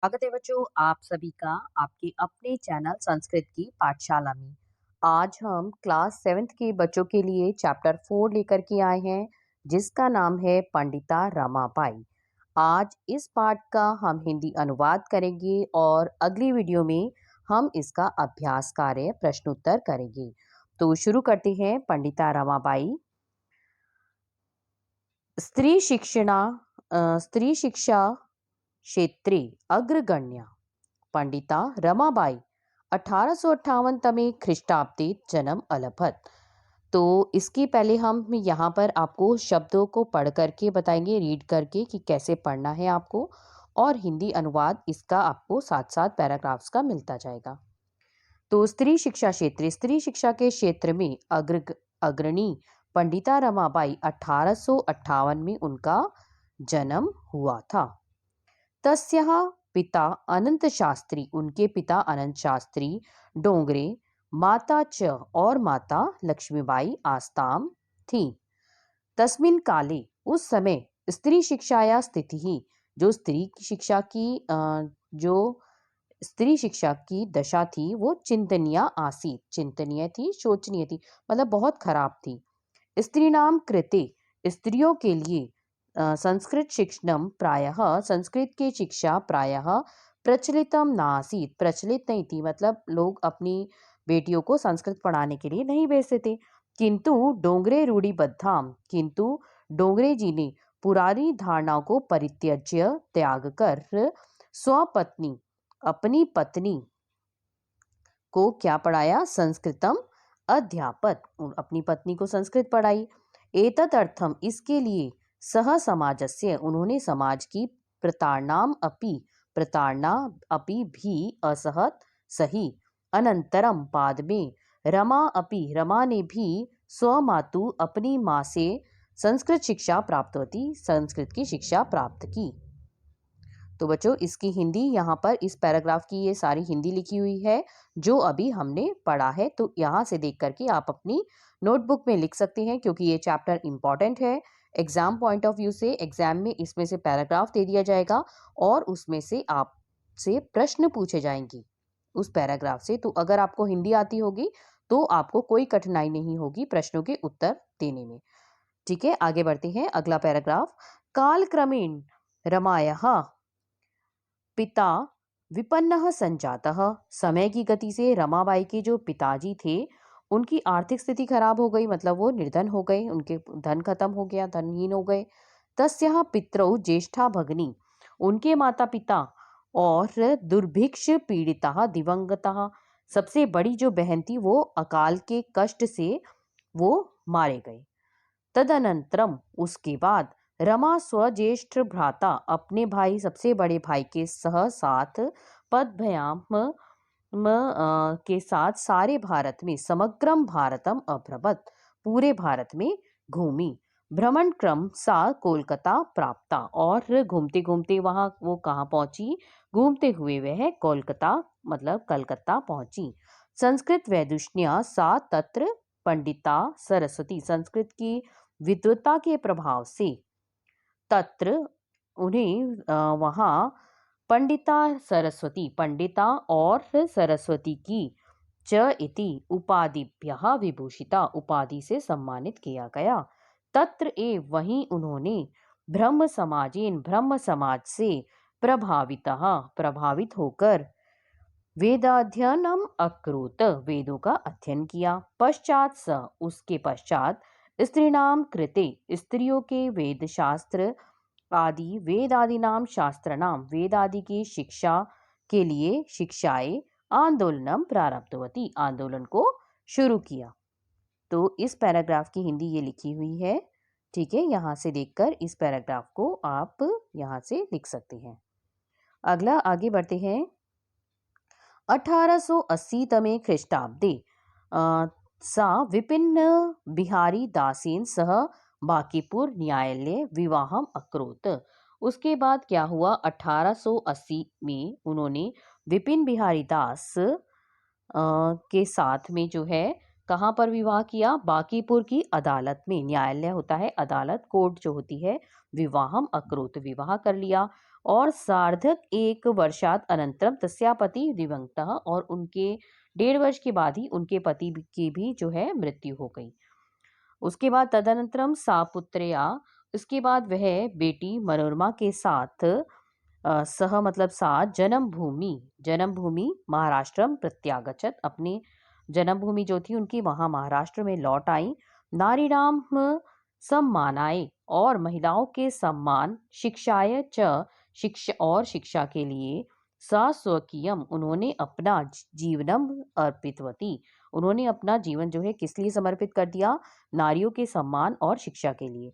स्वागत है बच्चों आप सभी का आपके अपने चैनल संस्कृत की पाठशाला में। आज हम क्लास 7th के बच्चों के लिए चैप्टर 4 लेकर के आए हैं जिसका नाम है पंडिता रमाबाई। आज इस पाठ का हम हिंदी अनुवाद करेंगे और अगली वीडियो में हम इसका अभ्यास कार्य प्रश्नोत्तर करेंगे। तो शुरू करते हैं। पंडिता रमाबाई स्त्री शिक्षणा स्त्री शिक्षा क्षेत्रे अग्रगण्या पंडिता रमाबाई 1858 तमे ख्रीष्टाब्दे जन्म अलभत। तो इसके पहले हम यहाँ पर आपको शब्दों को पढ़ करके बताएंगे, रीड करके कि कैसे पढ़ना है आपको, और हिंदी अनुवाद इसका आपको साथ साथ पैराग्राफ्स का मिलता जाएगा। तो स्त्री शिक्षा के क्षेत्र में अग्रणी पंडिता रमाबाई 1858 में उनका जन्म हुआ था। तस्याः पिता अनंत शास्त्री, उनके पिता अनंत शास्त्री डोंगरे, माता च और माता लक्ष्मीबाई आस्ताम थी। तस्मिन काले, उस समय स्त्री शिक्षाया स्थिति ही, जो स्त्री शिक्षा की दशा थी वो चिंतनीय आसीत, चिंतनीय थी, शोचनीय थी, मतलब बहुत खराब थी। स्त्रीणाम कृते, स्त्रियों के लिए संस्कृत शिक्षणम प्रायः, संस्कृत की शिक्षा प्रायः प्रचलितम नासीत, प्रचलित नहीं थी, मतलब लोग अपनी बेटियों को संस्कृत पढ़ाने के लिए नहीं भेजते थे। किंतु डोंगरे रूढ़िबद्धाम, किंतु डोंगरे जी ने पुरानी धारणाओं को परित्यज्य, त्याग कर स्वपत्नी, अपनी पत्नी को क्या पढ़ाया? संस्कृतम अध्यापक, अपनी पत्नी को संस्कृत पढ़ाई। एतत् अर्थम, इसके लिए सह समाजस्य, उन्होंने समाज की प्रताड़ना अपि भी असहत सही। अनंतरम, बाद में रमा ने भी स्वमातु, अपनी माँ से संस्कृत शिक्षा प्राप्त होती, संस्कृत की शिक्षा प्राप्त की। तो बच्चों इसकी हिंदी यहाँ पर इस पैराग्राफ की ये सारी हिंदी लिखी हुई है जो अभी हमने पढ़ा है। तो यहाँ से देख करके आप अपनी नोटबुक में लिख सकते हैं क्योंकि ये चैप्टर इंपॉर्टेंट है एग्जाम पॉइंट ऑफ व्यू से। एग्जाम में इसमें से पैराग्राफ दे दिया जाएगा और उसमें से आपसे प्रश्न पूछे जाएंगे उस पैराग्राफ से। तो अगर आपको हिंदी आती होगी तो आपको कोई कठिनाई नहीं होगी प्रश्नों के उत्तर देने में। ठीक है, आगे बढ़ते हैं। अगला पैराग्राफ, कालक्रमेण रमायः पिता विपन्नः संजातः, समय की गति से रमाबाई के जो पिताजी थे उनकी आर्थिक स्थिति खराब हो गई, मतलब वो निर्धन हो गए, उनके धन खत्म हो गया, धनहीन हो गए। तस्याः पितरौ ज्येष्ठा भगिनी, उनके माता पिता और दुर्भिक्ष पीड़िता दिवंगता, सबसे बड़ी जो बहन थी वो अकाल के कष्ट से वो मारे गए। तदनंतरम, उसके बाद रमा स्वज्येष्ठ भ्राता, अपने भाई सबसे बड़े भाई के साथ पदभ्याम के साथ सारे भारत में, समग्रम भारतम अभ्रमत, पूरे भारत में घूमी। भ्रमण क्रम सा कोलकाता प्राप्ता, और घूमते घूमते वहां वो कहाँ पहुंची? घूमते हुए वह कोलकाता मतलब कलकत्ता पहुंची। संस्कृत वैदुष्ण्या सा तत्र पंडिता सरस्वती, संस्कृत की विद्वता के प्रभाव से तत्र उन्हें वहाँ पंडिता सरस्वती, पंडिता और सरस्वती की च इति उपाधिभ्यः विभूषिता, उपाधि से सम्मानित किया गया। तत्र एव, वहीं उन्होंने ब्रह्म समाज से प्रभावित होकर वेदाध्ययनम अकरोत, वेदों का अध्ययन किया। पश्चात स, उसके पश्चात स्त्रीणाम कृते, स्त्रियों के वेद शास्त्र आदि, वेद आदि नाम शास्त्र नाम, वेद आदि की शिक्षा के लिए शिक्षाएं आंदोलनम प्रारब्धवती, आंदोलन को शुरू किया। तो इस पैराग्राफ की हिंदी ये लिखी हुई है। ठीक है, यहाँ से देखकर इस पैराग्राफ को आप यहाँ से लिख सकते हैं। अगला आगे बढ़ते हैं। 1880 तमे ख्रीष्टाब्दे सा विपिन बिहारी दासेन सह बांकीपुर न्यायालय विवाहम अकरोत। उसके बाद क्या हुआ? 1880 में उन्होंने विपिन बिहारी दास के साथ में जो है कहाँ पर विवाह किया? बांकीपुर की अदालत में, न्यायालय होता है अदालत, कोर्ट जो होती है, विवाहम अकरोत, विवाह कर लिया। और सार्धक 1 वर्षात अनंतरम तस्या पति दिवंगतः, और उनके 1.5 वर्ष के बाद ही उनके पति की भी जो है मृत्यु हो गई। उसके बाद तदनंतरम सा पुत्र्या, उसके बाद वह बेटी मनोरमा के साथ सह मतलब साथ जन्मभूमि महाराष्ट्रम प्रत्यागच्छत, अपनी जन्मभूमि जो थी उनकी वहां महाराष्ट्र में लौट आई। नारीणाम सम्मानाय, और महिलाओं के सम्मान, शिक्षाय च, शिक्षा के लिए, सा स्वकीयम, उन्होंने अपना जीवनम अर्पितवती, उन्होंने अपना जीवन जो है किस लिए समर्पित कर दिया, नारियों के सम्मान और शिक्षा के लिए।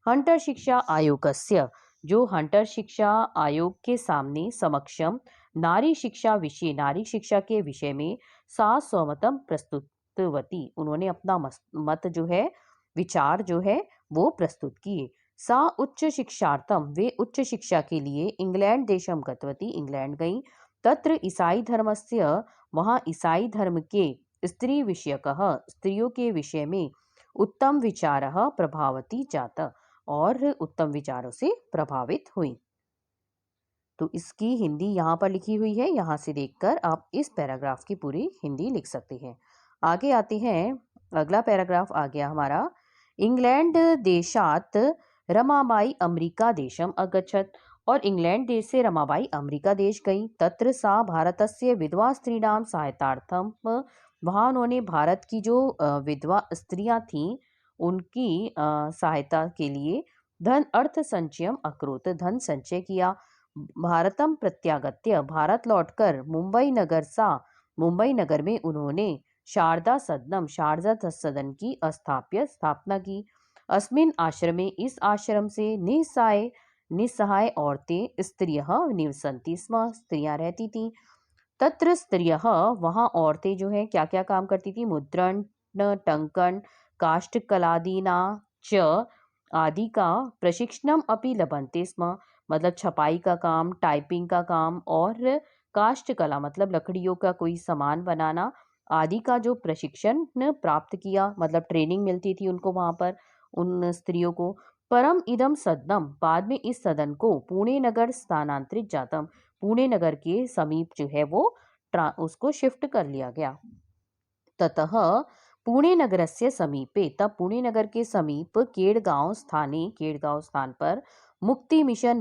हंटर शिक्षा आयोगस्य, जो हंटर शिक्षा आयोग के सामने समक्षम नारी शिक्षा के विषय में सा स्वमतम प्रस्तुतवती, उन्होंने अपना मत जो है, विचार जो है वो प्रस्तुत किए। सा उच्च शिक्षार्थम, वे उच्च शिक्षा के लिए इंग्लैंड देशम गतवती, इंग्लैंड गई। तत्र ईसाई धर्मस्य, वहाँ ईसाई धर्म के स्त्री विषयकः, स्त्रियों के विषय में उत्तम विचारः प्रभावती जाता, और उत्तम विचारों से प्रभावित हुई। तो इसकी हिंदी यहाँ पर लिखी हुई है, यहाँ से देखकर आप इस पैराग्राफ की पूरी हिंदी लिख सकते हैं। आगे आते हैं, अगला पैराग्राफ आ गया हमारा, इंग्लैंड देशात रमाबाई अमेरिका देशम अगच्छत, और इंग्लैंड देश से रमाबाई अमेरिका देश गई। तत्र सा भारतस्य विधवा स्त्रीणाम सहायतार्थम, वहाँ उन्होंने भारत की जो विधवा स्त्रियां थीं उनकी सहायता के लिए धन अर्थ संचयम अकरोत, धन संचय किया। भारतम प्रत्यागत्य, भारत लौटकर मुंबई नगर में उन्होंने शारदा सदन की स्थापना की। अस्मिन आश्रमे, इस आश्रम से निस्सहाय औरतें स्त्रियः निवसन्ति स्म, स्त्रियां रहती थीं। तत्र स्त्रियः, वहाँ औरतें जो हैं क्या क्या काम करती थी, मुद्रण, टंकन, काष्ठकलादीना च, आदि का प्रशिक्षणम अपि लभन्ते स्म, मतलब छपाई का काम, टाइपिंग का काम, और काष्ठकला मतलब लकड़ियों का कोई सामान बनाना आदि का जो प्रशिक्षण प्राप्त किया, मतलब ट्रेनिंग मिलती थी उनको वहां पर, उन स्त्रियों को। परम इदम सदनम, बाद में इस सदन को पुणे नगर स्थानांतरित जातम, पुणे नगर के समीप जो है वो उसको शिफ्ट कर लिया गया। ततः पुणे नगरस्य समीपे, तब पुणे नगर के समीप केड़गांव स्थान पर मुक्ति मिशन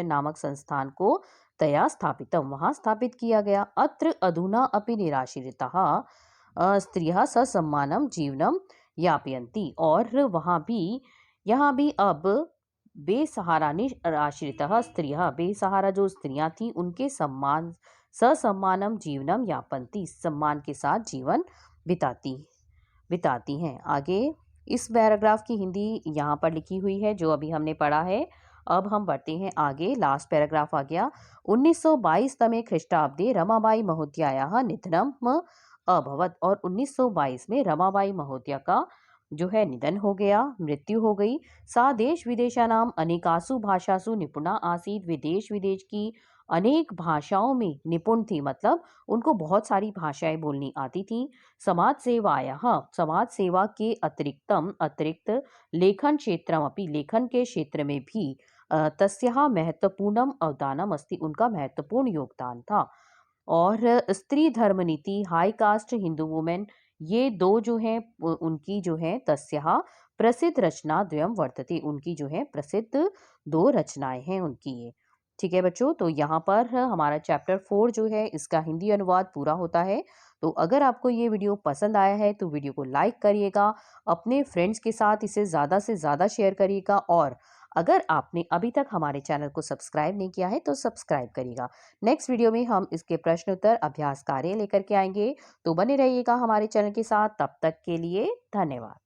नामक संस्थान को तया स्थापितम, वहां स्थापित किया गया। अत्र अधुना अपि निराश्रिताः स्त्रियः ससम्मानम जीवनम यापयन्ति, और यहाँ भी अब बेसहारा निराश्रितः स्त्रियः, बेसहारा जो स्त्रियां थीं उनके ससम्मानम जीवनम यापन्ति, सम्मान के साथ जीवन बिताती हैं। आगे इस पैराग्राफ की हिंदी यहाँ पर लिखी हुई है जो अभी हमने पढ़ा है। अब हम बढ़ते हैं आगे, लास्ट पैराग्राफ आ गया। 1922 तमे ख्रीष्टाब्दे रमाबाई महोदयायाः निधनम अभवत, और 1922 में रमाबाई महोदया का जो है निधन हो गया, मृत्यु हो गई। सा देश विदेशानाम अनेकासु भाषासु निपुणा आसीत, विदेश की अनेक भाषाओं में निपुण थी, मतलब उनको बहुत सारी भाषाएं बोलनी आती थी। समाज सेवा के अतिरिक्त लेखन क्षेत्रमपि, लेखन के क्षेत्र में भी तस्याः महत्वपूर्णम अवदानम अस्ति, उनका महत्वपूर्ण योगदान था। और स्त्री धर्म नीति, हाई कास्ट हिंदू वुमेन, ये दो जो हैं उनकी जो है तस्याः प्रसिद्ध रचना द्वयम वर्तते, उनकी जो है प्रसिद्ध 2 रचनाएं हैं उनकी ये। ठीक है बच्चों, तो यहाँ पर हमारा चैप्टर 4 जो है इसका हिंदी अनुवाद पूरा होता है। तो अगर आपको ये वीडियो पसंद आया है तो वीडियो को लाइक करिएगा, अपने फ्रेंड्स के साथ इसे ज़्यादा से ज़्यादा शेयर करिएगा, और अगर आपने अभी तक हमारे चैनल को सब्सक्राइब नहीं किया है तो सब्सक्राइब करिएगा। नेक्स्ट वीडियो में हम इसके प्रश्न उत्तर अभ्यास कार्य लेकर के आएंगे, तो बने रहिएगा हमारे चैनल के साथ। तब तक के लिए धन्यवाद।